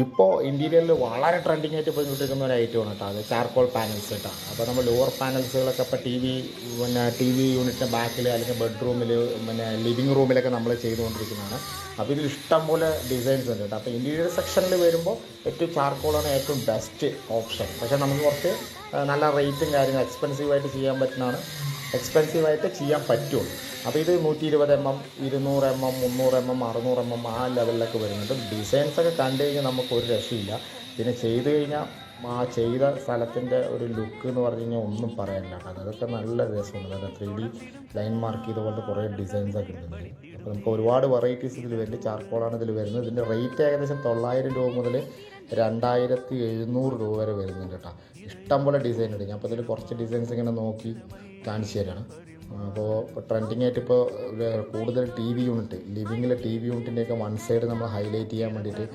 ഇപ്പോൾ ഇന്റീരിയറിൽ വളരെ ട്രെൻഡിങ് ആയിട്ട് പോയിക്കൊണ്ടിരിക്കുന്ന ഒരു ഐറ്റമാണ് കേട്ടോ. അത് ചാർക്കോൾ പാനൽസ് കേട്ടോ. അപ്പോൾ നമ്മൾ ലോവർ പാനൽസുകളൊക്കെ ഇപ്പോൾ ടി വി യൂണിറ്റിൻ്റെ ബാക്കിൽ അല്ലെങ്കിൽ ബെഡ്റൂമിൽ ലിവിങ് റൂമിലൊക്കെ നമ്മൾ ചെയ്തുകൊണ്ടിരിക്കുന്നതാണ്. അപ്പോൾ ഇതിൽ ഇഷ്ടം പോലെ ഡിസൈൻസ് ഉണ്ട് കേട്ടോ. അപ്പോൾ ഇൻറ്റീരിയർ സെക്ഷനിൽ വരുമ്പോൾ ഏറ്റവും ചാർക്കോളാണ് ഏറ്റവും ബെസ്റ്റ് ഓപ്ഷൻ. പക്ഷേ നമുക്ക് കുറച്ച് നല്ല റേറ്റും കാര്യങ്ങളും എക്സ്പെൻസീവായിട്ട് ചെയ്യാൻ പറ്റുള്ളൂ. അപ്പോൾ ഇത് 120 mm, 200 mm, 300 mm, 600 mm ആ ലെവലിലൊക്കെ വരുന്നുണ്ട്. ഡിസൈൻസൊക്കെ കണ്ടു കഴിഞ്ഞാൽ നമുക്ക് ഒരു രക്ഷയില്ല. പിന്നെ ചെയ്ത് കഴിഞ്ഞാൽ ആ ചെയ്ത സ്ഥലത്തിൻ്റെ ഒരു ലുക്ക് എന്ന് പറഞ്ഞു കഴിഞ്ഞാൽ ഒന്നും പറയാനില്ല. അതൊക്കെ നല്ല രസമുണ്ട്. അതൊക്കെ 3D ലൈൻ മാർക്ക് ചെയ്ത പോലത്തെ കുറേ ഡിസൈൻസൊക്കെ ഉണ്ട്. അപ്പോൾ നമുക്ക് ഒരുപാട് വെറൈറ്റീസ് ഇതിൽ വരുന്നുണ്ട്. ചാർക്കോളാണ് ഇതിൽ വരുന്നത്. ഇതിൻ്റെ റേറ്റ് ഏകദേശം 900 രൂപ മുതൽ 2700 രൂപ വരെ വരുന്നുണ്ട് കേട്ടോ. ഇഷ്ടംപോലെ ഡിസൈൻ ഉണ്ട്. ഞാൻ അപ്പോൾ ഇതിൽ കുറച്ച് ഡിസൈൻസ് ഇങ്ങനെ നോക്കി കാണിച്ചു തരാണ്. അപ്പോൾ ട്രെൻഡിങ് ആയിട്ട് ഇപ്പോൾ കൂടുതൽ ടി വി യൂണിറ്റ്, ലിവിങ്ങിലെ ടി വി യൂണിറ്റിൻ്റെയൊക്കെ വൺ സൈഡ് നമ്മൾ ഹൈലൈറ്റ് ചെയ്യാൻ വേണ്ടിയിട്ട്